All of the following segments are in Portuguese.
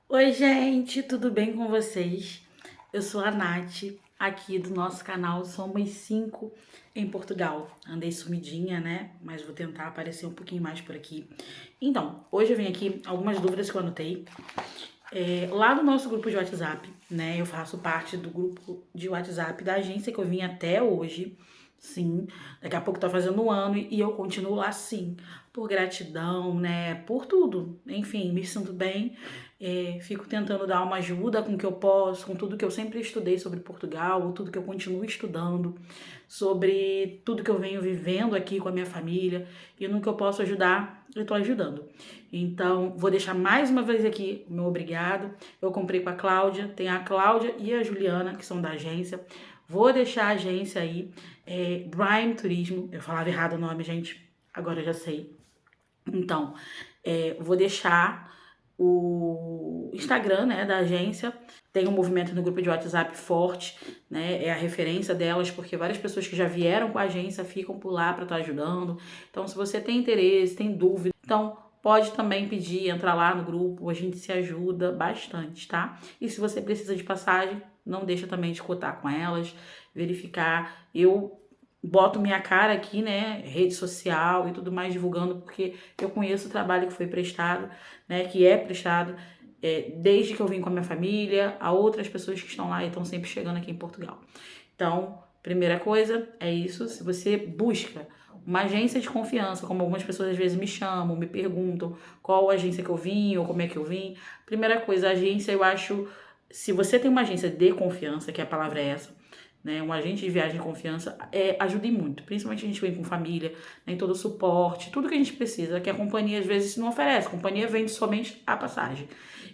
Oi, gente, tudo bem com vocês? Eu sou a Nath, aqui do nosso canal Somos 5 em Portugal. Andei sumidinha, né? Mas vou tentar aparecer um pouquinho mais por aqui. Então, hoje eu vim aqui algumas dúvidas que eu anotei. Lá no nosso grupo de WhatsApp, né? Eu faço parte do grupo de WhatsApp da agência que eu vim até hoje. Sim, daqui a pouco tá fazendo um ano e eu continuo lá sim, por gratidão, né? Por tudo. Enfim, me sinto bem. Fico tentando dar uma ajuda com o que eu posso, com tudo que eu sempre estudei sobre Portugal, tudo que eu continuo estudando, sobre tudo que eu venho vivendo aqui com a minha família e no que eu posso ajudar, eu tô ajudando. Então, vou deixar mais uma vez aqui o meu obrigado. Eu comprei com a Cláudia, tem a Cláudia e a Juliana, que são da agência. Vou deixar a agência aí, Prime Turismo. Eu falava errado o nome, gente, agora eu já sei. Então, vou deixar o Instagram, né, da agência. Tem um movimento no grupo de WhatsApp forte, né? É a referência delas, porque várias pessoas que já vieram com a agência ficam por lá para estar ajudando. Então, se você tem interesse, tem dúvida, então pode também pedir, entrar lá no grupo, a gente se ajuda bastante, tá? E se você precisa de passagem, não deixa também de cotar com elas, verificar. Eu boto minha cara aqui, né, rede social e tudo mais divulgando, porque eu conheço o trabalho que foi prestado, né, que é prestado desde que eu vim com a minha família, a outras pessoas que estão lá e estão sempre chegando aqui em Portugal. Então, primeira coisa é isso, se você busca uma agência de confiança, como algumas pessoas às vezes me chamam, me perguntam qual agência que eu vim ou como é que eu vim. Primeira coisa, a agência, eu acho, se você tem uma agência de confiança, que a palavra é essa, né, um agente de viagem de confiança, ajuda muito. Principalmente a gente vem com família, né, todo o suporte, tudo que a gente precisa, que a companhia às vezes não oferece. A companhia vende somente a passagem.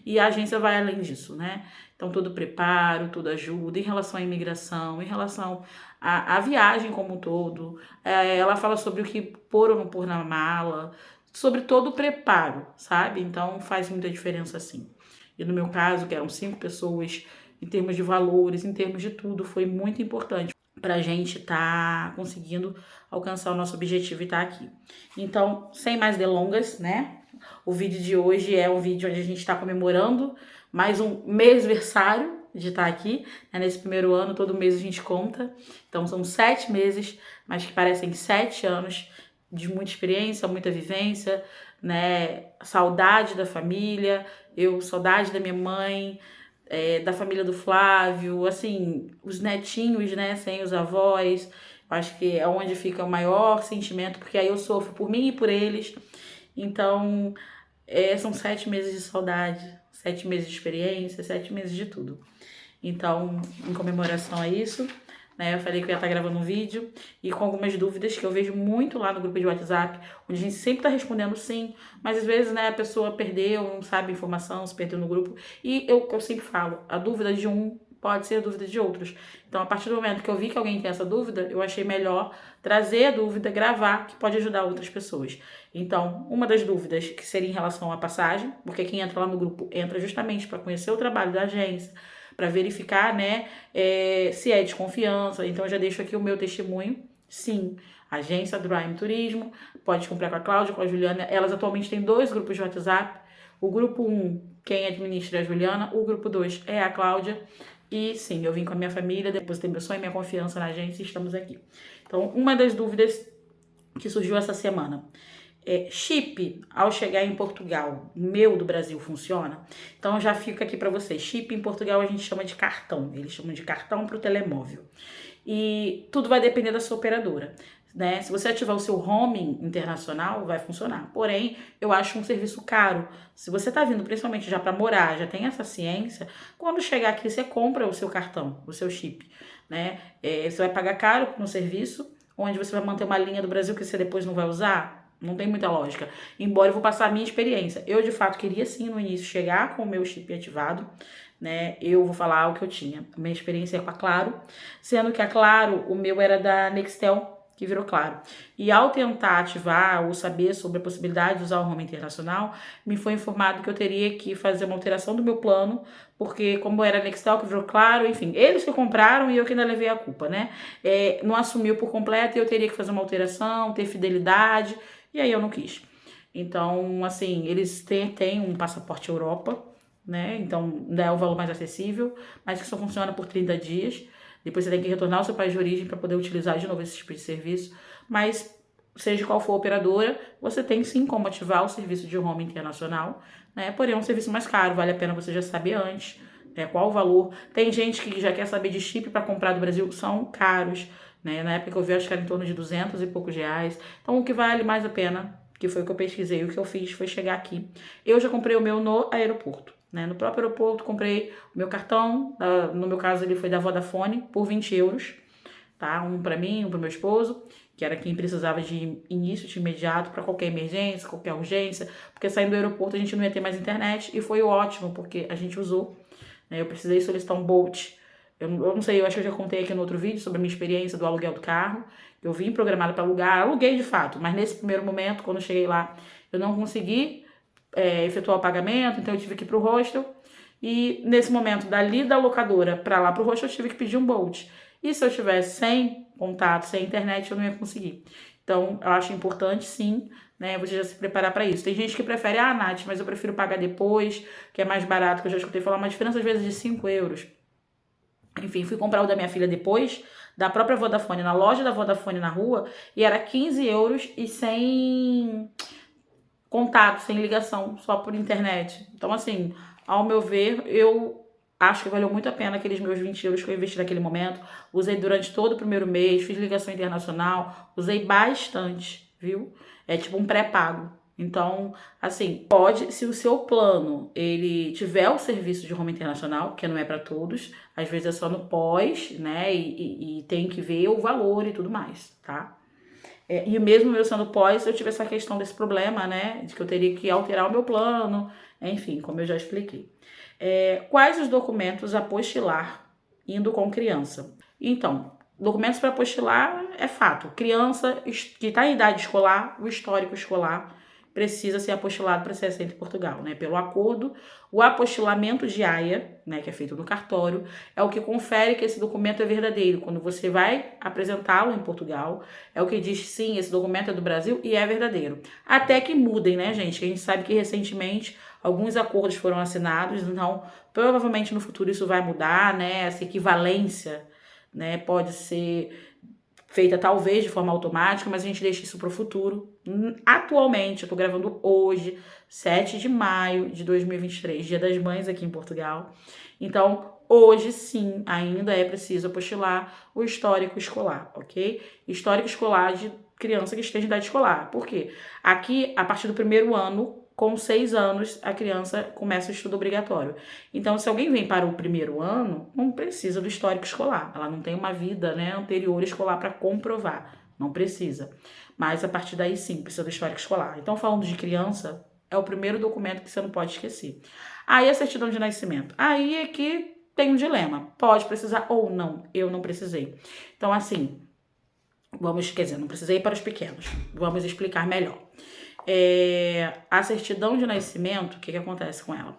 E a agência vai além disso, né? Então, todo preparo, toda ajuda em relação à imigração, em relação à viagem como um todo. Ela fala sobre o que pôr ou não pôr na mala, sobre todo o preparo, sabe? Então, faz muita diferença sim. E no meu caso, que eram 5 pessoas, em termos de valores, em termos de tudo, foi muito importante para a gente estar conseguindo alcançar o nosso objetivo e estar aqui. Então, sem mais delongas, né? O vídeo de hoje é um vídeo onde a gente está comemorando mais um mêsversário de estar aqui, né? Nesse primeiro ano, todo mês a gente conta. Então, são 7 meses, mas que parecem 7 anos de muita experiência, muita vivência, né? Saudade da família, saudade da minha mãe, da família do Flávio, assim, os netinhos, né, sem os avós. Eu acho que é onde fica o maior sentimento, porque aí eu sofro por mim e por eles. Então, são 7 meses de saudade, 7 meses de experiência, 7 meses de tudo. Então, em comemoração a isso, né, eu falei que eu ia estar gravando um vídeo e com algumas dúvidas que eu vejo muito lá no grupo de WhatsApp, onde a gente sempre está respondendo sim, mas às vezes, né, a pessoa perdeu, não sabe a informação, se perdeu no grupo. E eu sempre falo, a dúvida de um pode ser a dúvida de outros. Então, a partir do momento que eu vi que alguém tem essa dúvida, eu achei melhor trazer a dúvida, gravar, que pode ajudar outras pessoas. Então, uma das dúvidas que seria em relação à passagem, porque quem entra lá no grupo entra justamente para conhecer o trabalho da agência, para verificar, né, se é de confiança. Então, eu já deixo aqui o meu testemunho. Sim, agência Prime Turismo, pode comprar com a Cláudia, com a Juliana. Elas atualmente têm 2 grupos de WhatsApp. O grupo 1, quem administra é a Juliana. O grupo 2 é a Cláudia. E sim, eu vim com a minha família, depositei meu sonho e minha confiança na agência e estamos aqui. Então, uma das dúvidas que surgiu essa semana. Chip, ao chegar em Portugal, meu do Brasil funciona? Então já fica aqui para vocês. Chip em Portugal a gente chama de cartão. Eles chamam de cartão para o telemóvel. E tudo vai depender da sua operadora. Né? Se você ativar o seu roaming internacional, vai funcionar. Porém, eu acho um serviço caro. Se você está vindo principalmente já para morar, já tem essa ciência, quando chegar aqui você compra o seu cartão, o seu chip. Né? Você vai pagar caro no serviço, onde você vai manter uma linha do Brasil que você depois não vai usar. Não tem muita lógica. Embora eu vou passar a minha experiência. Eu, de fato, queria sim, no início, chegar com o meu chip ativado, né? Eu vou falar o que eu tinha. Minha experiência é com a Claro, sendo que a Claro, o meu era da Nextel, que virou claro. E ao tentar ativar ou saber sobre a possibilidade de usar o Home Internacional, me foi informado que eu teria que fazer uma alteração do meu plano, porque como era Nextel, que virou claro, enfim, eles que compraram e eu que ainda levei a culpa, né? Não assumiu por completo e eu teria que fazer uma alteração, ter fidelidade, e aí eu não quis. Então, assim, eles têm um passaporte Europa, né? Então, é o valor mais acessível, mas que só funciona por 30 dias. Depois você tem que retornar ao seu país de origem para poder utilizar de novo esse tipo de serviço. Mas, seja qual for a operadora, você tem sim como ativar o serviço de home internacional, né? Porém, é um serviço mais caro, vale a pena você já saber antes, né, qual o valor. Tem gente que já quer saber de chip para comprar do Brasil, são caros, né? Na época que eu vi, acho que era em torno de 200 e poucos reais. Então, o que vale mais a pena, que foi o que eu pesquisei, o que eu fiz foi chegar aqui. Eu já comprei o meu no aeroporto. Né? No próprio aeroporto, comprei o meu cartão, no meu caso ele foi da Vodafone, por 20 euros, tá? Um para mim, um para meu esposo, que era quem precisava de início, de imediato, para qualquer emergência, qualquer urgência, porque saindo do aeroporto a gente não ia ter mais internet, e foi ótimo, porque a gente usou, né? Eu precisei solicitar um Bolt, eu não sei, eu acho que eu já contei aqui no outro vídeo sobre a minha experiência do aluguel do carro, eu vim programada para alugar, aluguei de fato, mas nesse primeiro momento, quando eu cheguei lá, eu não consegui efetuar o pagamento, então eu tive que ir pro hostel. E nesse momento, dali da locadora para lá pro hostel, eu tive que pedir um Bolt. E se eu tivesse sem contato, sem internet, eu não ia conseguir. Então, eu acho importante, sim, né, você já se preparar para isso. Tem gente que prefere, Nath, mas eu prefiro pagar depois, que é mais barato, que eu já escutei falar uma diferença às vezes de 5 euros. Enfim, fui comprar o da minha filha depois, da própria Vodafone, na loja da Vodafone na rua, e era 15 euros e sem contato, sem ligação, só por internet. Então, assim, ao meu ver, eu acho que valeu muito a pena aqueles meus 20 euros que eu investi naquele momento. Usei durante todo o primeiro mês, fiz ligação internacional, usei bastante, viu? É tipo um pré-pago. Então, assim, pode, se o seu plano, ele tiver o serviço de home internacional, que não é para todos, às vezes é só no pós, né, e tem que ver o valor e tudo mais, tá? E mesmo meu sendo pós, eu tive essa questão desse problema, né? De que eu teria que alterar o meu plano, enfim, como eu já expliquei. Quais os documentos apostilar indo com criança? Então, documentos para apostilar é fato. Criança que está em idade escolar, o histórico escolar, precisa ser apostilado para ser aceito em Portugal, né? Pelo acordo, o apostilamento de AIA, né, que é feito no cartório, é o que confere que esse documento é verdadeiro. Quando você vai apresentá-lo em Portugal, é o que diz sim, esse documento é do Brasil e é verdadeiro. Até que mudem, né, gente? Que a gente sabe que recentemente alguns acordos foram assinados, então provavelmente no futuro isso vai mudar, né? Essa equivalência, né, pode ser feita talvez de forma automática, mas a gente deixa isso para o futuro. Atualmente, eu tô gravando hoje, 7 de maio de 2023, Dia das Mães aqui em Portugal. Então, hoje sim, ainda é preciso apostilar o histórico escolar, ok? Histórico escolar de criança que esteja em idade escolar. Por quê? Aqui, a partir do primeiro ano, com 6 anos, a criança começa o estudo obrigatório. Então, se alguém vem para o primeiro ano, não precisa do histórico escolar. Ela não tem uma vida, né, anterior escolar para comprovar. Não precisa. Mas, a partir daí, sim, precisa do histórico escolar. Então, falando de criança, é o primeiro documento que você não pode esquecer. Aí, a certidão de nascimento. Aí é que tem um dilema. Pode precisar ou não. Eu não precisei. Então, assim, não precisei para os pequenos. Vamos explicar melhor. A certidão de nascimento, o que acontece com ela?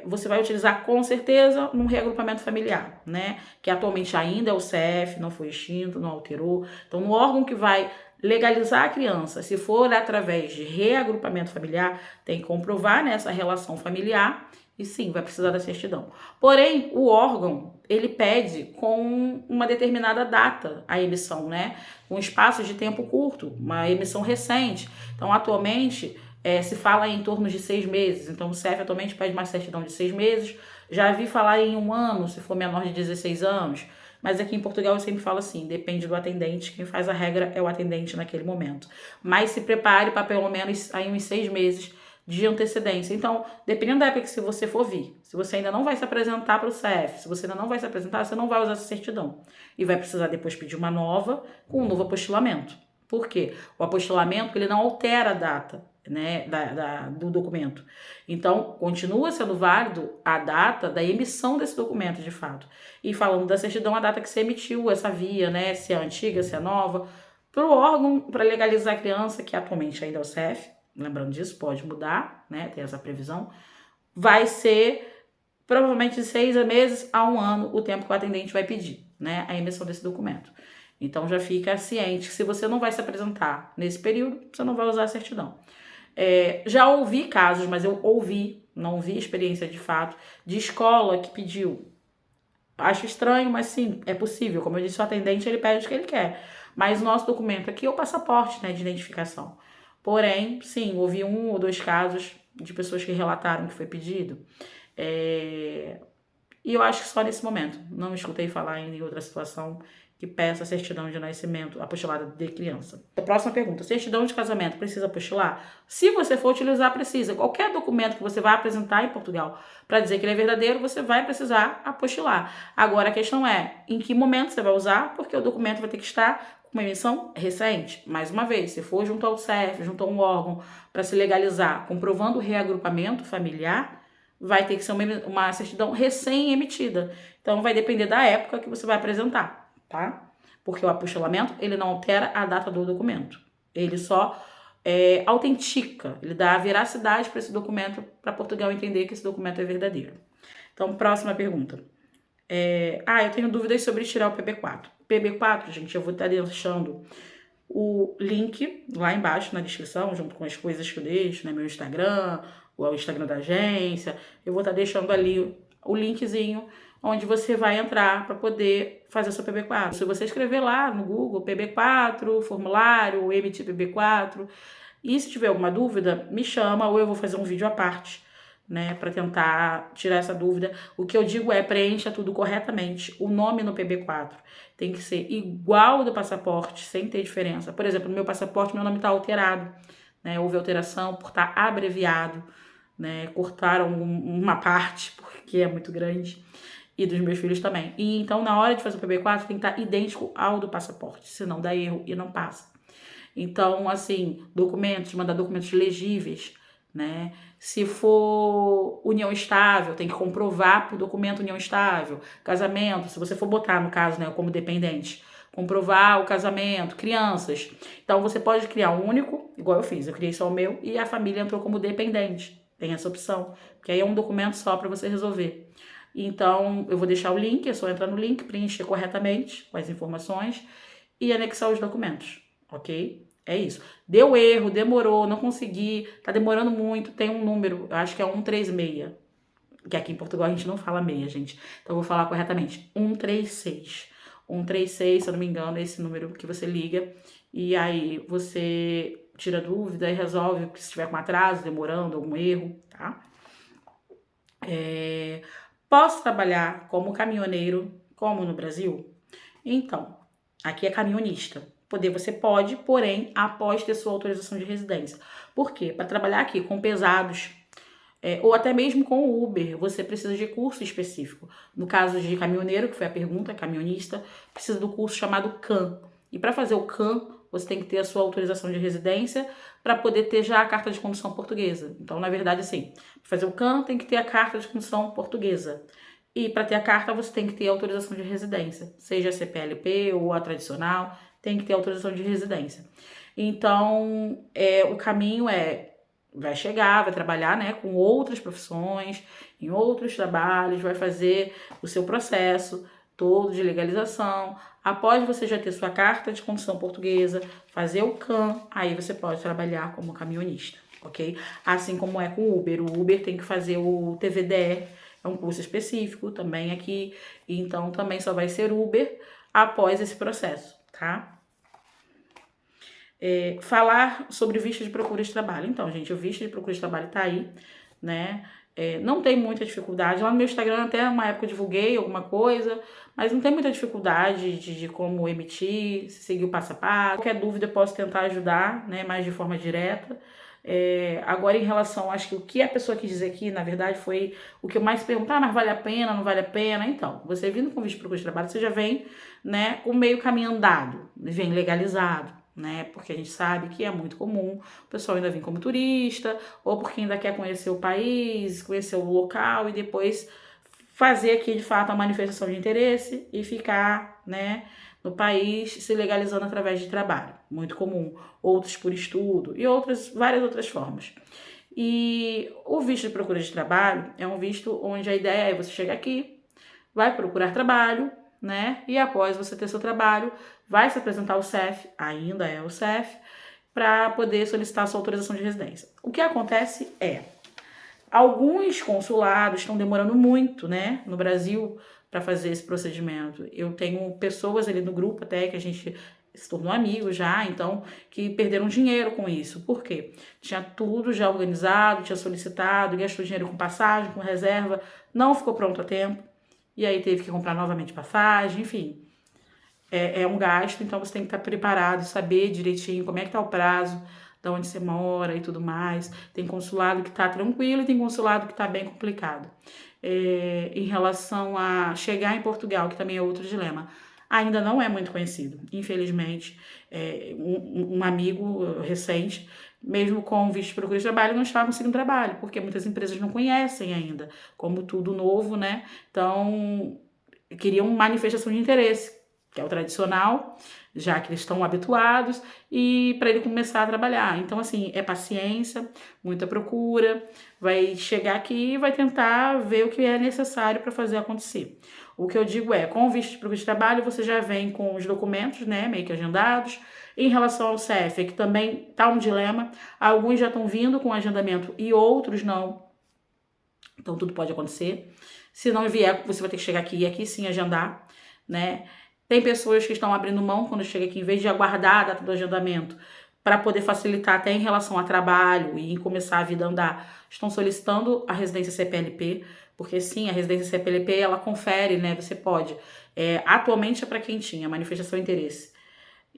Você vai utilizar com certeza num reagrupamento familiar, né? Que atualmente ainda é o CEF, não foi extinto, não alterou. Então, no órgão que vai legalizar a criança, se for através de reagrupamento familiar, tem que comprovar, né, essa relação familiar. E sim, vai precisar da certidão. Porém, o órgão, ele pede com uma determinada data a emissão, né? Com espaços de tempo curto, uma emissão recente. Então, atualmente, se fala em torno de 6 meses. Então, o CEF atualmente pede uma certidão de 6 meses. Já vi falar em 1 ano, se for menor de 16 anos. Mas aqui em Portugal eu sempre falo assim, depende do atendente. Quem faz a regra é o atendente naquele momento. Mas se prepare para pelo menos aí uns 6 meses de antecedência. Então, dependendo da época que você for vir, se você ainda não vai se apresentar para o CEF, se você ainda não vai se apresentar, você não vai usar essa certidão. E vai precisar depois pedir uma nova, com um novo apostilamento. Por quê? O apostilamento, ele não altera a data. né, do documento. Então, continua sendo válido a data da emissão desse documento, de fato. E falando da certidão, a data que você emitiu essa via, né, se é antiga, se é nova, para o órgão para legalizar a criança, que atualmente ainda é o CEF, lembrando disso, pode mudar, né, tem essa previsão, vai ser provavelmente de 6 meses a 1 ano o tempo que o atendente vai pedir, né, a emissão desse documento. Então já fica ciente que se você não vai se apresentar nesse período, você não vai usar a certidão. Já ouvi casos, mas eu ouvi, não vi experiência de fato, de escola que pediu. Acho estranho, mas sim, é possível. Como eu disse, o atendente ele pede o que ele quer. Mas o nosso documento aqui é o passaporte, né, de identificação. Porém, sim, ouvi 1 ou 2 casos de pessoas que relataram que foi pedido. E eu acho que só nesse momento. Não escutei falar em outra situação que peça certidão de nascimento apostillada de criança. A próxima pergunta: certidão de casamento precisa apostilar? Se você for utilizar, precisa. Qualquer documento que você vai apresentar em Portugal para dizer que ele é verdadeiro, você vai precisar apostilar. Agora a questão é, em que momento você vai usar? Porque o documento vai ter que estar com uma emissão recente. Mais uma vez, se for junto ao CEF, junto a um órgão para se legalizar, comprovando o reagrupamento familiar, vai ter que ser uma certidão recém-emitida. Então vai depender da época que você vai apresentar, tá? Porque o apostilamento, ele não altera a data do documento. Ele só autentica, ele dá a veracidade para esse documento, para Portugal entender que esse documento é verdadeiro. Então, próxima pergunta. Eu tenho dúvidas sobre tirar o PB4. PB4, gente, eu vou estar deixando o link lá embaixo na descrição, junto com as coisas que eu deixo, né? Meu Instagram, o Instagram da agência. Eu vou estar deixando ali o linkzinho onde você vai entrar para poder fazer o seu PB4. Se você escrever lá no Google PB4, formulário, emitir PB4, e se tiver alguma dúvida, me chama ou eu vou fazer um vídeo à parte, né, para tentar tirar essa dúvida. O que eu digo é, preencha tudo corretamente. O nome no PB4 tem que ser igual ao do passaporte, sem ter diferença. Por exemplo, no meu passaporte, meu nome está alterado, né, houve alteração por estar abreviado, né, cortaram uma parte, porque é muito grande, e dos meus filhos também. E então, na hora de fazer o PB4, tem que estar idêntico ao do passaporte, senão dá erro e não passa. Então, assim, mandar documentos legíveis, né? Se for união estável, tem que comprovar por documento união estável. Casamento, se você for botar, no caso, né, como dependente, comprovar o casamento. Crianças, então você pode criar um único, igual eu fiz, eu criei só o meu e a família entrou como dependente. Tem essa opção, porque aí é um documento só para você resolver. Então, eu vou deixar o link, é só entrar no link, preencher corretamente com as informações e anexar os documentos, ok? É isso. Deu erro, demorou, não consegui, tá demorando muito, tem um número, eu acho que é 136, que aqui em Portugal a gente não fala meia, gente. Então eu vou falar corretamente, 136. 136, se eu não me engano, é esse número que você liga e aí você tira dúvida e resolve se tiver com atraso, demorando, algum erro, tá? Posso trabalhar como caminhoneiro, como no Brasil? Então, aqui é caminhonista. Poder você pode, porém, após ter sua autorização de residência. Por quê? Para trabalhar aqui com pesados, ou até mesmo com o Uber, você precisa de curso específico. No caso de caminhoneiro, que foi a pergunta, caminhonista, precisa do curso chamado CAM. E para fazer o CAM, você tem que ter a sua autorização de residência para poder ter já a carta de condução portuguesa. Então, na verdade, assim, para fazer o CAM, tem que ter a carta de condução portuguesa. E para ter a carta, você tem que ter a autorização de residência, seja a CPLP ou a tradicional, tem que ter autorização de residência. Então, o caminho vai chegar, vai trabalhar, né, com outras profissões, em outros trabalhos, vai fazer o seu processo todo de legalização. Após você já ter sua carta de condução portuguesa, fazer o CAM, aí você pode trabalhar como caminhonista, ok? Assim como é com o Uber. O Uber tem que fazer o TVDE, é um curso específico também aqui, então também só vai ser Uber após esse processo, tá? Falar sobre visto de procura de trabalho. Então, gente, o visto de procura de trabalho tá aí, né? Não tem muita dificuldade. Lá no meu Instagram até uma época eu divulguei alguma coisa, mas não tem muita dificuldade de como emitir, se seguir o passo a passo. Qualquer dúvida eu posso tentar ajudar, né? Mais de forma direta. Agora, em relação, acho que o que a pessoa quis dizer aqui, na verdade, foi o que eu mais perguntar, mas vale a pena, não vale a pena? Então, você vindo com visto de procura de trabalho, você já vem, né, com meio caminho andado, vem legalizado, né? Porque a gente sabe que é muito comum o pessoal ainda vir como turista, ou porque ainda quer conhecer o país, conhecer o local e depois fazer aqui de fato a manifestação de interesse e ficar, né, no país se legalizando através de trabalho. Muito comum. Outros por estudo e várias outras formas. E o visto de procura de trabalho é um visto onde a ideia é você chegar aqui, vai procurar trabalho, né? E após você ter seu trabalho, vai se apresentar ao CEF, ainda é o CEF, para poder solicitar a sua autorização de residência. O que acontece é, alguns consulados estão demorando muito, né, no Brasil, para fazer esse procedimento. Eu tenho pessoas ali no grupo até que a gente se tornou amigo já, então, que perderam dinheiro com isso. Por quê? Tinha tudo já organizado, tinha solicitado, gastou dinheiro com passagem, com reserva, não ficou pronto a tempo, e aí teve que comprar novamente passagem, enfim. É um gasto, então você tem que estar preparado, saber direitinho como é que tá o prazo, de onde você mora e tudo mais. Tem consulado que tá tranquilo e tem consulado que tá bem complicado. Em relação a chegar em Portugal, que também é outro dilema, ainda não é muito conhecido, infelizmente. Um amigo recente, mesmo com visto de procura de trabalho, não está conseguindo trabalho, porque muitas empresas não conhecem ainda, como tudo novo, né? Então, queriam manifestação de interesse, que é o tradicional, já que eles estão habituados, e para ele começar a trabalhar. Então, assim, é paciência, muita procura, vai chegar aqui e vai tentar ver o que é necessário para fazer acontecer. O que eu digo é, com o visto de procura de trabalho, você já vem com os documentos, né, meio que agendados. Em relação ao CEF, que também está um dilema, alguns já estão vindo com agendamento e outros não. Então, tudo pode acontecer. Se não vier, você vai ter que chegar aqui e aqui sim agendar, né? Tem pessoas que estão abrindo mão quando chega aqui, em vez de aguardar a data do agendamento, para poder facilitar até em relação a trabalho e em começar a vida a andar, estão solicitando a residência CPLP, porque sim, a residência CPLP, ela confere, né? Você pode. Atualmente é para quem tinha manifestação de interesse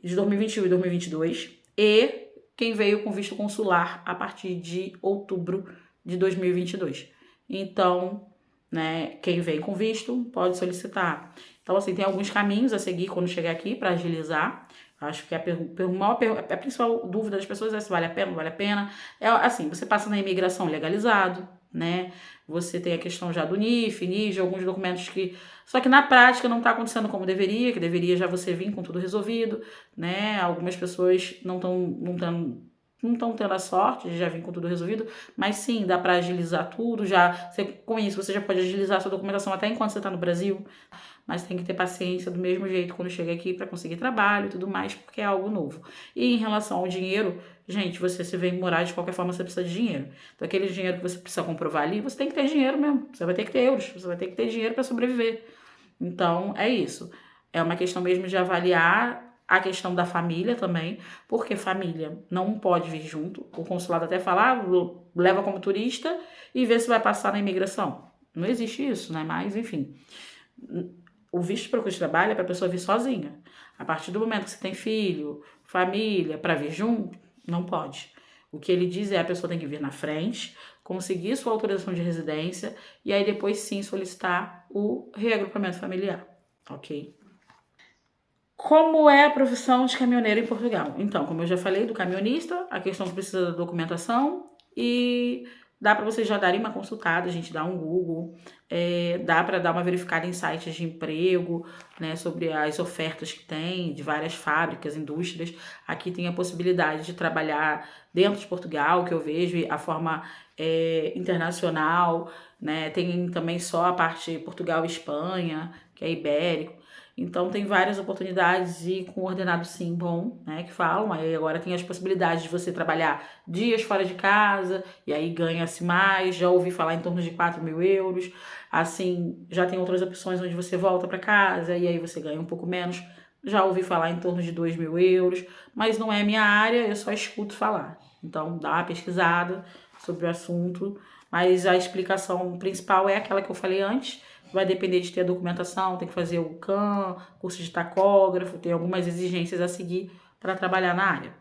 de 2021 e 2022 e quem veio com visto consular a partir de outubro de 2022. Então, né, quem vem com visto pode solicitar. Então, assim, tem alguns caminhos a seguir quando chegar aqui para agilizar. Acho que a principal dúvida das pessoas é se vale a pena, não vale a pena. É assim, você passa na imigração legalizado, né? Você tem a questão já do NIF, NIJ, alguns documentos que... Só que na prática não está acontecendo como deveria, que deveria já você vir com tudo resolvido, né? Algumas pessoas não estão tendo a sorte de já vir com tudo resolvido, mas sim, dá para agilizar tudo, com isso você já pode agilizar a sua documentação até enquanto você está no Brasil, mas tem que ter paciência do mesmo jeito quando chega aqui para conseguir trabalho e tudo mais, porque é algo novo. E em relação ao dinheiro, gente, você se vem morar de qualquer forma, você precisa de dinheiro. Então aquele dinheiro que você precisa comprovar ali, você tem que ter dinheiro mesmo, você vai ter que ter euros, você vai ter que ter dinheiro para sobreviver. Então, é isso. É uma questão mesmo de avaliar a questão da família também, porque família não pode vir junto. O consulado até fala, leva como turista e vê se vai passar na imigração. Não existe isso, né? Mas, enfim, o visto de procura de trabalho é para a pessoa vir sozinha. A partir do momento que você tem filho, família, para vir junto, não pode. O que ele diz é a pessoa tem que vir na frente, conseguir sua autorização de residência e aí depois sim solicitar o reagrupamento familiar, ok? Como é a profissão de caminhoneiro em Portugal? Então, como eu já falei do caminhonista, a questão que precisa da documentação e dá para vocês já darem uma consultada, a gente dá um Google, dá para dar uma verificada em sites de emprego, né, sobre as ofertas que tem de várias fábricas, indústrias. Aqui tem a possibilidade de trabalhar dentro de Portugal, que eu vejo, a forma internacional, né, tem também só a parte Portugal e Espanha, que é ibérico. Então, tem várias oportunidades e com ordenado sim bom, né, que falam. Aí agora tem as possibilidades de você trabalhar dias fora de casa e aí ganha-se mais. Já ouvi falar em torno de 4.000 euros. Assim, já tem outras opções onde você volta para casa e aí você ganha um pouco menos. Já ouvi falar em torno de 2.000 euros, mas não é minha área, eu só escuto falar. Então, dá uma pesquisada sobre o assunto, mas a explicação principal é aquela que eu falei antes. Vai depender de ter a documentação, tem que fazer o CAM, curso de tacógrafo, tem algumas exigências a seguir para trabalhar na área.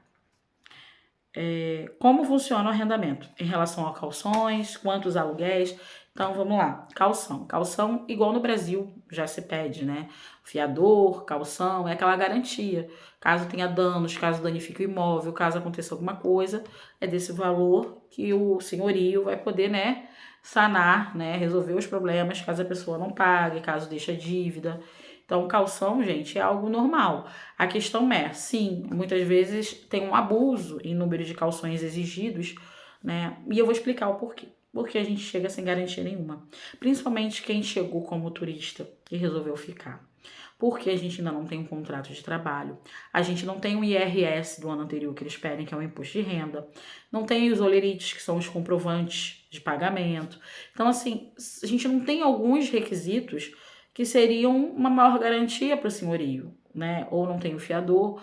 Como funciona o arrendamento? Em relação a calções, quantos aluguéis. Então, vamos lá. Calção. Calção, igual no Brasil, já se pede, né? Fiador, calção, é aquela garantia. Caso tenha danos, caso danifique o imóvel, caso aconteça alguma coisa, é desse valor que o senhorio vai poder, né, sanar, né, resolver os problemas caso a pessoa não pague, caso deixe a dívida. Então, calção, gente, é algo normal. A questão é, sim, muitas vezes tem um abuso em número de calções exigidos, né? E eu vou explicar o porquê. Porque a gente chega sem garantia nenhuma. Principalmente quem chegou como turista e resolveu ficar. Porque a gente ainda não tem um contrato de trabalho, a gente não tem o IRS do ano anterior que eles pedem, que é o imposto de renda, não tem os olerites, que são os comprovantes de pagamento. Então, assim, a gente não tem alguns requisitos que seriam uma maior garantia para o senhorio, né? Ou não tem o fiador,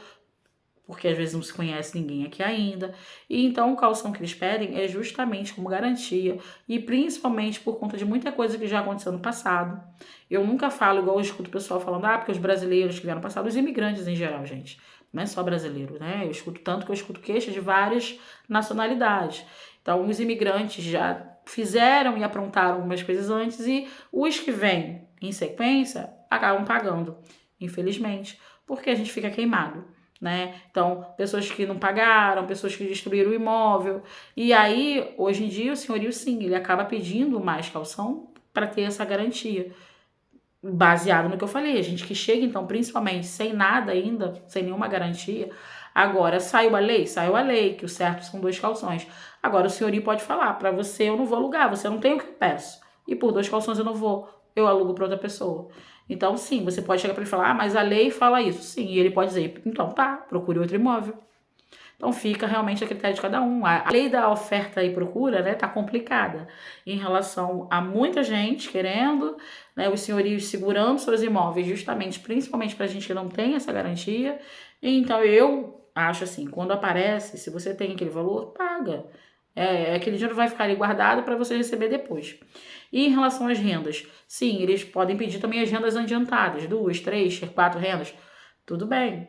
porque às vezes não se conhece ninguém aqui ainda. E então o calção que eles pedem é justamente como garantia, e principalmente por conta de muita coisa que já aconteceu no passado. Eu nunca falo igual eu escuto o pessoal falando, porque os brasileiros que vieram no passado, os imigrantes em geral, gente. Não é só brasileiro, né? Eu escuto tanto que eu escuto queixas de várias nacionalidades. Então, os imigrantes já fizeram e aprontaram algumas coisas antes, e os que vêm em sequência acabam pagando, infelizmente, porque a gente fica queimado, né? Então, pessoas que não pagaram, pessoas que destruíram o imóvel. E aí, hoje em dia, o senhorio, sim, ele acaba pedindo mais calção para ter essa garantia. Baseado no que eu falei, a gente que chega, então, principalmente sem nada ainda, sem nenhuma garantia. Agora, saiu a lei, que o certo são 2 calções. Agora, o senhorio pode falar, para você eu não vou alugar, você não tem o que eu peço. E por 2 calções eu não vou, eu alugo para outra pessoa. Então, sim, você pode chegar para ele e falar, mas a lei fala isso. Sim, e ele pode dizer, então tá, procure outro imóvel. Então fica realmente a critério de cada um. A lei da oferta e procura, né, tá complicada em relação a muita gente querendo, né, os senhorios segurando seus imóveis, justamente, principalmente pra gente que não tem essa garantia. Então eu acho assim, quando aparece, se você tem aquele valor, paga. Aquele dinheiro vai ficar ali guardado para você receber depois. E em relação às rendas, sim, eles podem pedir também as rendas adiantadas, 2, 3, 4 rendas. Tudo bem,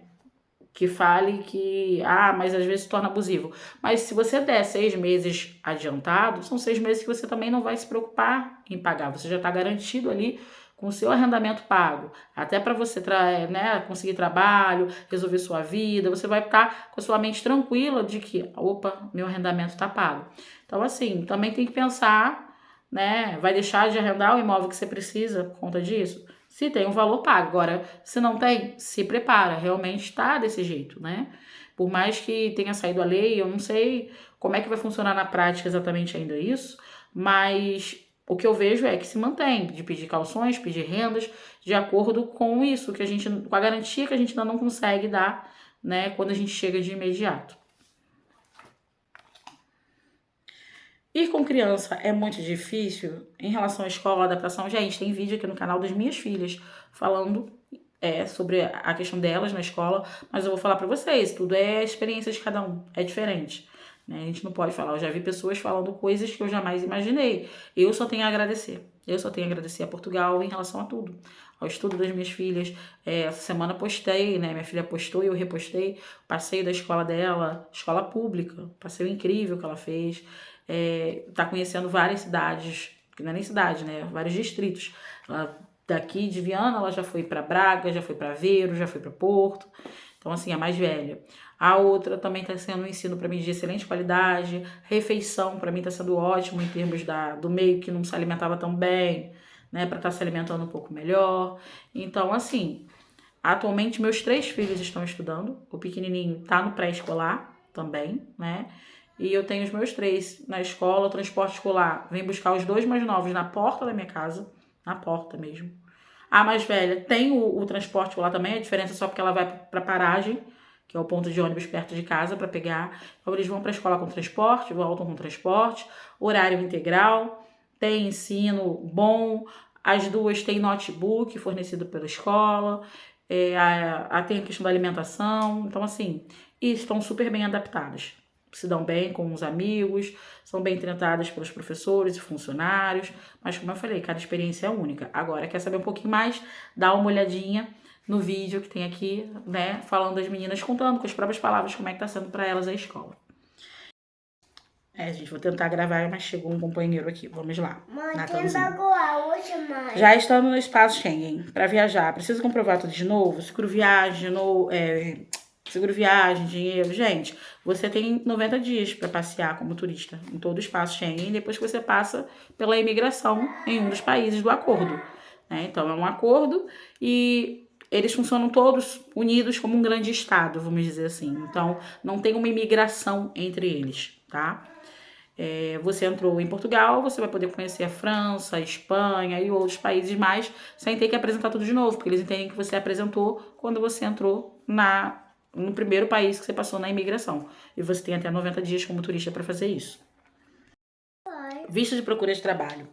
que fale que, mas às vezes se torna abusivo. Mas se você der 6 meses adiantado, são 6 meses que você também não vai se preocupar em pagar. Você já está garantido ali com o seu arrendamento pago. Até para você né, conseguir trabalho, resolver sua vida, você vai estar com a sua mente tranquila de que, opa, meu arrendamento está pago. Então, assim, também tem que pensar, né? Vai deixar de arrendar o imóvel que você precisa por conta disso? Se tem um valor, paga. Agora, se não tem, se prepara. Realmente está desse jeito, né? Por mais que tenha saído a lei, eu não sei como é que vai funcionar na prática exatamente ainda isso, mas o que eu vejo é que se mantém de pedir calções, pedir rendas, de acordo com isso, com a garantia que a gente ainda não consegue dar, né, quando a gente chega de imediato. Ir com criança é muito difícil em relação à escola, adaptação. Gente, tem vídeo aqui no canal das minhas filhas falando sobre a questão delas na escola, mas eu vou falar pra vocês, tudo é experiência de cada um, é diferente, né? A gente não pode falar. Eu já vi pessoas falando coisas que eu jamais imaginei. Eu só tenho a agradecer. Eu só tenho a agradecer a Portugal em relação a tudo. Ao estudo das minhas filhas. Essa semana postei, né? Minha filha postou e eu repostei o passeio da escola dela, escola pública, passeio incrível que ela fez. Tá conhecendo várias cidades, que não é nem cidade, né? Vários distritos. Ela, daqui de Viana, ela já foi para Braga, já foi para Aveiro, já foi para Porto. Então, assim, a mais velha. A outra também está sendo um ensino para mim de excelente qualidade. Refeição, para mim, está sendo ótimo em termos do meio que não se alimentava tão bem, né? Para estar se alimentando um pouco melhor. Então, assim, atualmente meus 3 filhos estão estudando. O pequenininho está no pré-escolar também, né? E eu tenho os meus 3 na escola. O transporte escolar vem buscar os 2 mais novos na porta da minha casa. Na porta mesmo. A mais velha tem o transporte lá também, a diferença é só porque ela vai para paragem, que é o ponto de ônibus perto de casa para pegar. Então eles vão para a escola com transporte, voltam com transporte, horário integral, tem ensino bom, as 2 têm notebook fornecido pela escola, tem a questão da alimentação, então assim, e estão super bem adaptadas. Se dão bem com os amigos, são bem tratadas pelos professores e funcionários, mas como eu falei, cada experiência é única. Agora, quer saber um pouquinho mais? Dá uma olhadinha no vídeo que tem aqui, né, falando das meninas, contando com as próprias palavras como é que tá sendo para elas a escola. Gente, vou tentar gravar, mas chegou um companheiro aqui. Vamos lá. Mãe, tem bagulho hoje, mãe. Já estando no espaço Schengen, para viajar, precisa comprovar tudo de novo? Seguro viagem, seguro viagem, dinheiro. Gente, você tem 90 dias para passear como turista em todo o espaço Schengen, depois que você passa pela imigração em um dos países do acordo. Né? Então, é um acordo e eles funcionam todos unidos como um grande estado, vamos dizer assim. Então, não tem uma imigração entre eles, tá? Você entrou em Portugal, você vai poder conhecer a França, a Espanha e outros países mais, sem ter que apresentar tudo de novo, porque eles entendem que você apresentou quando você entrou no primeiro país que você passou na imigração. E você tem até 90 dias como turista para fazer isso. Visto de procura de trabalho.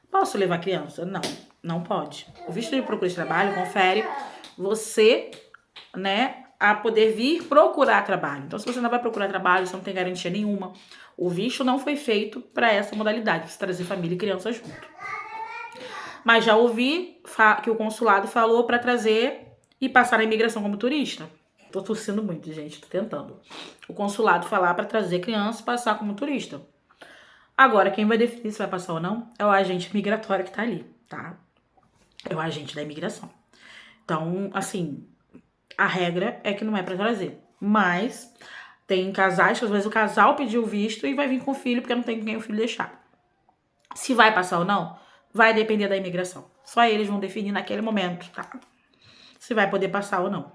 Posso levar criança? Não, não pode. O visto de procura de trabalho confere você, né, a poder vir procurar trabalho. Então, se você não vai procurar trabalho, você não tem garantia nenhuma. O visto não foi feito para essa modalidade, para trazer família e criança junto. Mas já ouvi que o consulado falou para trazer e passar na imigração como turista. Tô torcendo muito, gente, tô tentando. O consulado falar para trazer criança e passar como turista. Agora, quem vai definir se vai passar ou não é o agente migratório que tá ali, tá? É o agente da imigração. Então, assim, a regra é que não é para trazer. Mas tem casais que às vezes o casal pediu visto e vai vir com o filho porque não tem quem o filho deixar. Se vai passar ou não, vai depender da imigração. Só eles vão definir naquele momento, tá? Se vai poder passar ou não.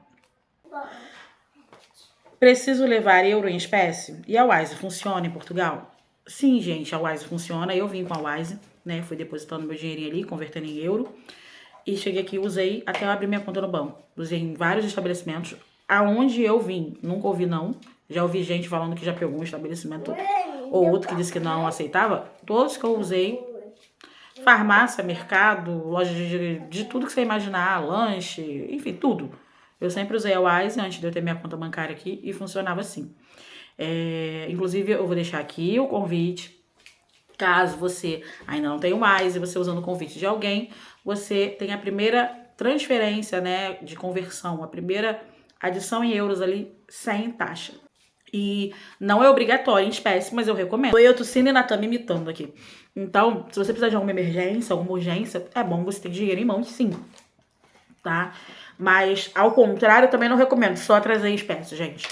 Preciso levar euro em espécie? E a Wise funciona em Portugal? Sim, gente, a Wise funciona. Eu vim com a Wise, né? Fui depositando meu dinheirinho ali, convertendo em euro. E cheguei aqui, usei até eu abrir minha conta no banco. Usei em vários estabelecimentos. Aonde eu vim, nunca ouvi não. Já ouvi gente falando que já pegou um estabelecimento ou outro que disse que não aceitava. Todos que eu usei, farmácia, mercado, loja de tudo que você imaginar, lanche, enfim, tudo. Eu sempre usei a Wise antes de eu ter minha conta bancária aqui e funcionava assim. Inclusive, eu vou deixar aqui o convite. Caso você ainda não tenha o Wise e você usando o convite de alguém, você tem a primeira transferência, né, de conversão, a primeira adição em euros ali sem taxa. E não é obrigatório em espécie, mas eu recomendo. Eu tossindo e Natan me imitando aqui. Então, se você precisar de alguma emergência, alguma urgência, é bom você ter dinheiro em mão, sim. Tá? Mas, ao contrário, eu também não recomendo só trazer em espécie, gente.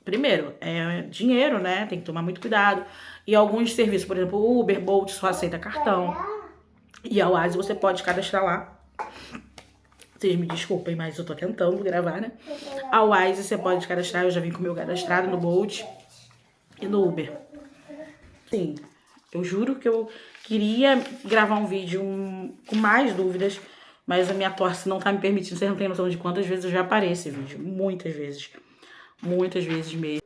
Primeiro, é dinheiro, né? Tem que tomar muito cuidado. E alguns serviços, por exemplo, Uber, Bolt, só aceita cartão. E a Wise você pode cadastrar lá. Vocês me desculpem, mas eu tô tentando gravar, né? A Wise você pode cadastrar, eu já vim com o meu cadastrado no Bolt e no Uber. Sim, eu juro que eu queria gravar um vídeo com mais dúvidas, mas a minha tosse não tá me permitindo. Vocês não têm noção de quantas vezes eu já parei esse vídeo. Muitas vezes. Muitas vezes mesmo.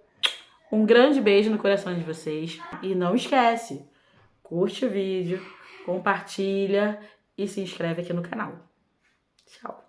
Um grande beijo no coração de vocês. E não esquece, curte o vídeo, compartilha e se inscreve aqui no canal. Tchau.